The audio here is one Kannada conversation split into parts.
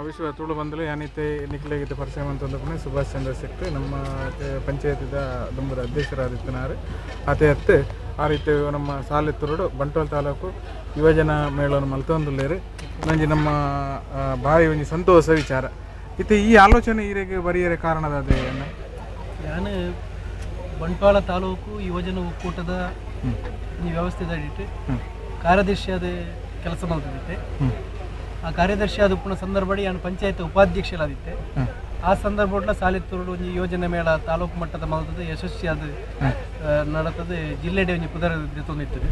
ವಿಶ್ವ ತುಳು ಬಂದಲು ಯಾನಿತ್ತೆ ನಿಖಿಲೆಗಿದ್ದ ಪರಿಚಯ ಅಂತಂದ್ರೆ ಸುಭಾಷ್ ಚಂದ್ರ ಶೆಟ್ಟಿ ನಮ್ಮ ಪಂಚಾಯತಿದ ದುಂಬುದ ಅಧ್ಯಕ್ಷರಾದಿತ್ತನಾರು ಅದೇ ಅತ್ತೆ ಆ ರೀತಿ ನಮ್ಮ ಸಾಲೆತ್ತುರುಡು ಬಂಟ್ವಾಳ ತಾಲೂಕು ಯುವಜನ ಮೇಳವನ್ನು ಮಲ್ತೊಂದುಲ್ಲೇರು ನಂಜಿ ನಮ್ಮ ಭಾರಿ ಒಂಜಿ ಸಂತೋಷ ವಿಚಾರ ಇತ್ತೆ ಈ ಆಲೋಚನೆ ಈರೆಗೆ ಬರೆಯರೆ ಕಾರಣದ ಅದೇ ನಾನು ಬಂಟ್ವಾಳ ತಾಲೂಕು ಯುವಜನ ಒಕ್ಕೂಟದ ಈ ವ್ಯವಸ್ಥೆದಡಿಟ್ಟು ಕಾರ್ಯದರ್ಶಿಯಾದ ಕೆಲಸ ಮಾಡ್ತಿದ್ದೆ. ಆ ಕಾರ್ಯದರ್ಶಿಯಾದ ಉಪ್ಪುನ ಸಂದರ್ಭದಲ್ಲಿ ನಾನು ಪಂಚಾಯತ್ ಉಪಾಧ್ಯಕ್ಷರಾದಿದ್ದೆ. ಆ ಸಂದರ್ಭದಲ್ಲಿ ಸಾಲೆತ್ತೂರು ಒಂಜಿ ಯೋಜನೆ ಮೇಳ ತಾಲೂಕು ಮಟ್ಟದ ಮಲ್ತದ ಯಶಸ್ವಿಯಾದ ನಡತದೆ ಜಿಲ್ಲೆಡೆ ಒಂಜಿ ಪುದರ ತಂದಿರ್ತದೆ.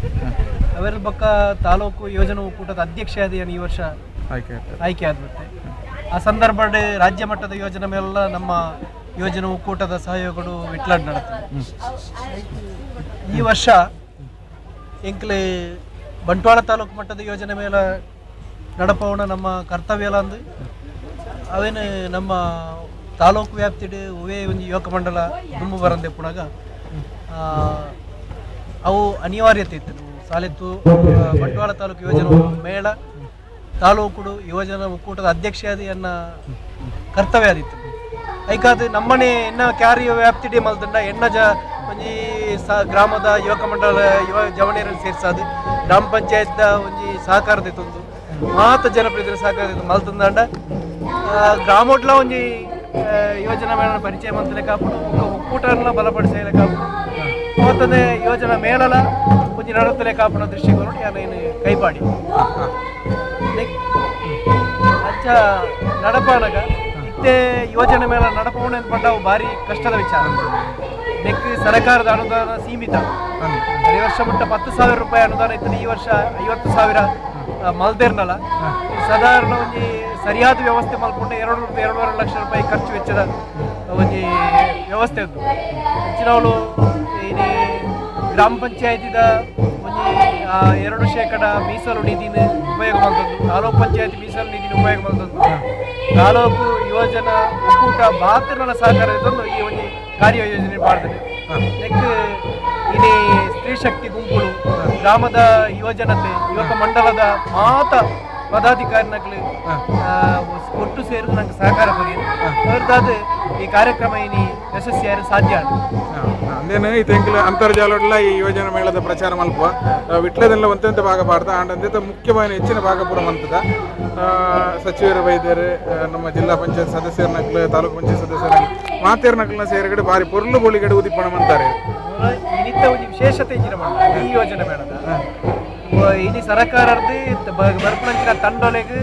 ಅವರ ಬಕ್ಕ ತಾಲೂಕು ಯೋಜನಾ ಒಕ್ಕೂಟದ ಅಧ್ಯಕ್ಷ ಆದ ಈ ವರ್ಷ ಆಯ್ಕೆ ಆದ್ಬಿಟ್ಟೆ. ಆ ಸಂದರ್ಭದಲ್ಲಿ ರಾಜ್ಯ ಮಟ್ಟದ ಯೋಜನೆ ಮೇಲೆಲ್ಲ ನಮ್ಮ ಯೋಜನಾ ಒಕ್ಕೂಟದ ಸಹಯೋಗಗಳು ವಿಟ್ಲಾಡ್ ನಡೀತದೆ. ಈ ವರ್ಷ ಎಂಕ್ಲೆ ಬಂಟ್ವಾಳ ತಾಲೂಕು ಮಟ್ಟದ ಯೋಜನೆ ಮೇಲೆ ನಡಪವಣ ನಮ್ಮ ಕರ್ತವ್ಯಲ ಅಂದು ಅವೇನು ನಮ್ಮ ತಾಲೂಕು ವ್ಯಾಪ್ತಿಡು ಉವೇ ಒಂದು ಯುವಕ ಮಂಡಲ ದುಂಬು ಬರಂದೆ ಪುಣಗ ಅವು ಅನಿವಾರ್ಯತೆ ಇತ್ತು. ಸಾಲೆತ್ತು ಬಂಟ್ವಾಳ ತಾಲೂಕು ಯೋಜನಾ ಮೇಳ ತಾಲೂಕು ಯೋಜನಾ ಒಕ್ಕೂಟದ ಅಧ್ಯಕ್ಷ ಅನ್ನ ಕರ್ತವ್ಯ ಆದಿತ್ತು. ಐಕಾದ ನಮ್ಮನೆ ಎನ್ನ ಕ್ಯಾರಿಯ ವ್ಯಾಪ್ತಿಡೆ ಮಲ್ತಂಡ ಎನ್ನ ಒಂಜಿ ಗ್ರಾಮದ ಯುವಕ ಮಂಡಲ ಯುವ ಜವಣಿಯರನ್ನು ಸೇರಿಸಾದು ಗ್ರಾಮ ಪಂಚಾಯತ್ ಒಂಜಿ ಸಹಕಾರದ ತಂದು ಮಾತ ಜನಪ್ರತಿನಿಧಿ ಸಹಕಾರದ ಮಲ್ತಂದಾಂಡ ಗ್ರಾಮೋಟ್ಲ ಒಂಜಿ ಯೋಜನಾ ಮೇಳ ಪರಿಚಯ ಮಂತಲೆ ಕಾಪುಡು ಒಕ್ಕೂಟನ ಬಲಪಡಿಸಲೆ ಕಾಪುಡು ಮತ್ತದೇ ಯೋಜನಾ ಮೇಳಲ ಒಂಜಿ ನಡತಲೆ ಕಾಪುನ ದೃಷ್ಟಿಕೋನ ಯಾನೇನು ಕೈಪಾಡಿ ಅಂಚ ನಡಪಾನಗ ಇತ್ತೆ ಯೋಜನೆ ಮೇಳ ನಡಪವಣ ಪಂಡವು ಭಾರಿ ಕಷ್ಟದ ವಿಚಾರ. ನೆಕ್ ಸರ್ಕಾರದ ಅನುದಾನ ಸೀಮಿತ. ಈ ವರ್ಷ ಮುಟ್ಟ 10,000 ರೂಪಾಯಿ ಅನುದಾನ ಇತ್ತು. ಈ ವರ್ಷ 50,000 ಮಲ್ದೇರ್ನಲ್ಲ ಸಾಧಾರಣ ಒಂಜಿ ಸರಿಯಾದ ವ್ಯವಸ್ಥೆ ಮಲ್ಕೊಂಡು 2-2.5 ಲಕ್ಷ ರೂಪಾಯಿ ಖರ್ಚು ವೆಚ್ಚದ ಒಂಜಿ ವ್ಯವಸ್ಥೆ ಇದ್ದು ಹೆಚ್ಚಿನವಳು ಇಲ್ಲಿ ಗ್ರಾಮ ಪಂಚಾಯತಿದ ಒಂಜಿ 2% ಮೀಸಲು ನಿಧಿನ ಉಪಯೋಗ ಮಾಡ್ತದ್ದು. ತಾಲೂಕು ಪಂಚಾಯತಿ ಮೀಸಲು ನಿಧಿನ ಉಪಯೋಗ ಮಾಡ್ತದ್ದು. ತಾಲೂಕು ಯೋಜನಾ ಒಕ್ಕೂಟ ಬಾತ್ರನ ಸಹಕಾರ ತಂದು ಈ ಒಂದು ಕಾರ್ಯಯೋಜನೆ ಮಾಡ್ತದೆ. ನೆಕ್ ಇಲ್ಲಿ ಸ್ತ್ರೀ ಶಕ್ತಿ ಗುಂಪುಗಳು ಗ್ರಾಮದ ಯುವಜನತೆ ಯುವಕ ಮಂಡಲದ ಮಾತ ಪದಾಧಿಕಾರಿನಗಳು ಒಟ್ಟು ಸೇರಿ ನಂಗೆ ಸಹಕಾರ ಕೊರಿಯರು ಅವ್ರದ್ದಾದ ಈ ಕಾರ್ಯಕ್ರಮ ಇನಿ ಯಶಸ್ವಿಯಾರು ಸಾಧ್ಯ ಅಂದೇನು ಇದು ಅಂತರ್ಜಾಲ ಈ ಯೋಜನಾ ಮೇಳದ ಪ್ರಚಾರ ಮಲ್ಪ ವಿಟ್ಲದೆಲ್ಲ ಒಂತೆಂತ ಭಾಗ ಪಾಡ್ದ ಅಂಡ್ ಮುಖ್ಯವಾಗಿ ಹೆಚ್ಚಿನ ಭಾಗ ಪೂರ ಮಂತದ ಸಚಿವರು ವೈದ್ಯರು ನಮ್ಮ ಜಿಲ್ಲಾ ಪಂಚಾಯತ್ ಸದಸ್ಯರ ನಕ್ಲು ತಾಲೂಕು ಪಂಚಾಯತ್ ಸದಸ್ಯರ ಮಾತೇರ ನಕ್ಲನ್ನ ಸೇರಿಗಡೆ ಭಾರಿ ಪೊರ್ಲು ಬೋಳಿಗಡೆ ಉದಿಪಣ ಅಂತಾರೆ. ಇನಿತ್ತ ಒಂದು ವಿಶೇಷತೆ ಈ ಯೋಜನೆ ಮೇಳದ ಇನಿ ಸರ್ಕಾರದ ಬರ್ಪಣಂಚಿನ ತಂಡೊಲೆಗೆ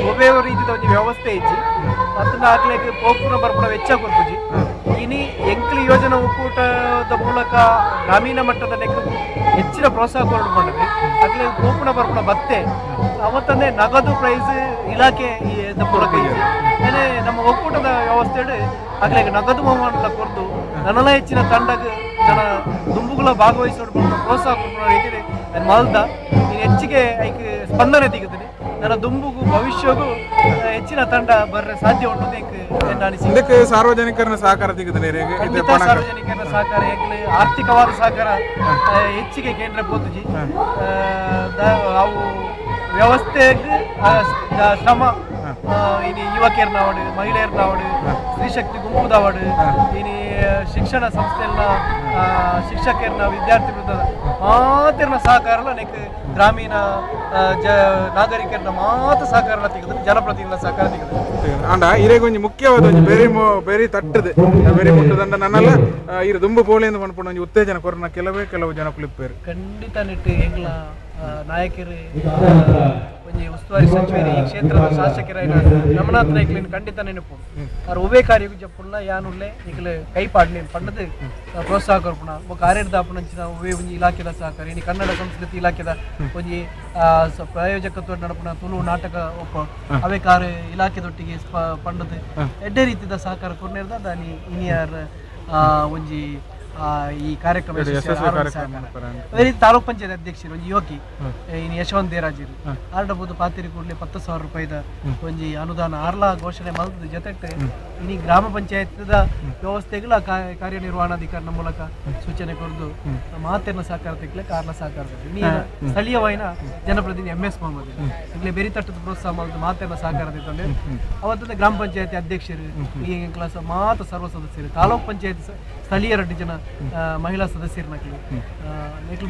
ಒಬ್ಬೇ ರೀತಿಯ ಒಂದು ವ್ಯವಸ್ಥೆ ಇಚ್ಚಿ ಅದನ್ನ ಆಗ್ಲಿಕ್ಕೆ ಪೋಪುನ ಬರ್ಪಣ ವೆಚ್ಚ ಕೊರ್ಪುಜಿ ಇನಿ ಎಂಕ್ಲಿ ಯೋಜನಾ ಒಕ್ಕೂಟದ ಮೂಲಕ ಗ್ರಾಮೀಣ ಮಟ್ಟದ ನೆಕ್ ಹೆಚ್ಚಿನ ಪ್ರೋತ್ಸಾಹ ಕೊರಡು ಮಾಡಿದೆ. ಆಗ್ಲೇ ಪೋಪುನ ಬರ್ಪಣ ಬತ್ತೆ ಅವತ್ತಂದೇ ನಗದು ಪ್ರೈಸ್ ಇಲಾಖೆ ಮೂಲಕ ಇಚ್ಚಿ ಏನೇ ನಮ್ಮ ಒಕ್ಕೂಟದ ವ್ಯವಸ್ಥೆ ಆಗ್ಲೇ ನಗದು ಬಹುಮಾನ ಕೊರದು ನನ್ನಲ್ಲ ಹೆಚ್ಚಿನ ತಂಡಕ್ಕೆ ಜನ ದುಂಬುಗಳ ಭಾಗವಹಿಸೋದು ಪ್ರೋತ್ಸಾಹ ಕೊಡ್ಕೊಳ್ಳೋ ರೀತಿಯಲ್ಲಿ ಮಲ್ದ ಹೆಚ್ಚಿಗೆ ಐಕೆ ಸ್ಪಂದನೆ ತೆಗೆದಿದೆ. ನನ್ನ ದುಂಬುಗೂ ಭವಿಷ್ಯಗೂ ಹೆಚ್ಚಿನ ತಂಡ ಬರ್ರೆ ಸಾಧ್ಯ ಉಂಟು ಇದಕ್ಕೆ ಸಾರ್ವಜನಿಕರ ಸಹಕಾರ ತೆಗೆದಿದೆ. ಸಾರ್ವಜನಿಕರ ಸಹಕಾರ ಹೇಗೆ ಆರ್ಥಿಕವಾದ ಸಹಕಾರ ಹೆಚ್ಚಿಗೆ ಕೇಂದ್ರ ಪೋತುಜಿ ಅವು ವ್ಯವಸ್ಥೆಗೆ ಶ್ರಮ ಇನಿ ಯುವಕರ್ನವಡು ಮಹಿಳೆಯರ್ನವಡು ಸ್ತ್ರೀ ಶಕ್ತಿ ಗುಂಪುದವಡು ಇನಿ ಶಿಕ್ಷಣ ಸಂಸ್ಥೆಯನ್ನ ಶಿಕ್ಷಕರನ್ನ ವಿದ್ಯಾರ್ಥಿ ವೃಂದದ ಮಾತಿನ ಸಹಕಾರ ನೆಕ್ ಗ್ರಾಮೀಣ ನಾಗರಿಕರನ್ನ ಮಾತು ಸಹಕಾರ ತೆಗೆದು ಜನಪ್ರತಿನಿಧಿಗಳ ಸಹಕಾರ ತೆಗೆದು ಅಂಡ ಇರೆಗೆ ಒಂಜಿ ಮುಖ್ಯವಾದ ಒಂಜಿ ಬೇರೆ ತಟ್ಟದೆ ಬೇರೆ ಮುಟ್ಟದಂಡ ನನ್ನೆಲ್ಲ ಇರು ದುಂಬು ಪೋಳೆಂದು ಮನ್ಪುಂಡು ಒಂಜಿ ಉತ್ತೇಜನ ಕೊರನ ಕೆಲವು ಜನ ಕುಲಿಪ್ಪೇರು ಖಂಡಿತ ನೆಟ್ಟು ಎಂಗ್ಲ ನಾಯಕರು ಒಂಜಿ ಉಸ್ತುವಾರಿ ಸಚಿವರು ಈ ಕ್ಷೇತ್ರದ ಶಾಸಕರಾಯ ರಮನಾಥ್ ನಾಯ್ಕಲಿನ ಖಂಡಿತ ನೆನಪು ಅವ್ರು ಉಭಯ ಕಾರ್ಯ ಜಪ್ಪುಲ್ಲ ಯಾನುಲ್ಲೆ ಈಗಲೇ ಕೈ ಪಾಡ್ಲಿ ಪಂಡದು ಪ್ರೋತ್ಸಾಹ ಕೊರ್ಪುಣ ಕಾರ್ಯದಾಪುನಂಚಿನ ಉಭಯ ಒಂಜಿ ಇಲಾಖೆದ ಸಹಕಾರ ಇನಿ ಕನ್ನಡ ಸಂಸ್ಕೃತಿ ಇಲಾಖೆದ ಒಂಜಿ ಪ್ರಾಯೋಜಕತ್ವ ನಡಪುನ ತುಳು ನಾಟಕ ಒಪ್ಪ ಅವೇ ಕಾರ್ಯ ಇಲಾಖೆದೊಟ್ಟಿಗೆ ಪಂಡದು ಎಡ್ಡೆ ರೀತಿಯ ಸಹಕಾರ ಕೊರ್ನೇರ್ದ ದಾನಿ ಇನಿಯಾರ್ ಒಂಜಿ ಈ ಕಾರ್ಯಕ್ರಮ ತಾಲೂಕ್ ಪಂಚಾಯತ್ ಅಧ್ಯಕ್ಷರು ಒಂಜಿ ಯುವಕಿ ಇನ್ನು ಯಶವಂತ್ ದೇರಾಜಿರು ಆರ್ಡಬಹುದು ಪಾತಿರಿ ಕೂಡಲೇ 10,000 ರೂಪಾಯಿದ ಒಂಜಿ ಅನುದಾನ ಆರ್ಲ ಘೋಷಣೆ ಮಲ್ತದ ಜೊತೆಗೆ ಇನಿ ಗ್ರಾಮ ಪಂಚಾಯತ್ದ ವ್ಯವಸ್ಥೆಗಳ ಕಾರ್ಯನಿರ್ವಹಣಾಧಿಕಾರಿನ ಮೂಲಕ ಸೂಚನೆ ಕೊರದು ಮಾತೆರ್ನ ಸಹಕಾರ ತೆಗ್ಲೆ ಕಾರ್ಲ ಸಹಕಾರ ಇನಿ ಸ್ಥಳೀಯವಾಯಿನ ಜನಪ್ರತಿನಿಧಿ MS ಮೊಹಮ್ಮದ್ ಈಗಲೇ ಬೆರಿ ತಟ್ಟದ ಪ್ರೋತ್ಸಾಹ ಮಾಡಿದ ಮಾತೆರ್ನ ಸಹಕಾರ ತೆಗೊಂಡೆ ಅವತ್ತದ ಗ್ರಾಮ ಪಂಚಾಯತಿ ಅಧ್ಯಕ್ಷರು ಈ ಕ್ಲಾಸ್ ಮಾತ ಸರ್ವ ಸದಸ್ಯರು ತಾಲೂಕ್ ಪಂಚಾಯತ್ ಸ್ಥಳೀಯ 2 ಜನ ಮಹಿಳಾ ಸದಸ್ಯರನ್ನ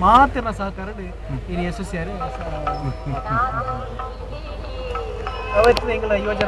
ಮಾತೆರ್ನ ಸಹಕಾರ ಇನಿ ಯಶಸ್ವಿಯಾರೆ ಅವತ್ತಿನ ಎಂಗಳ ಯೋಜನೆ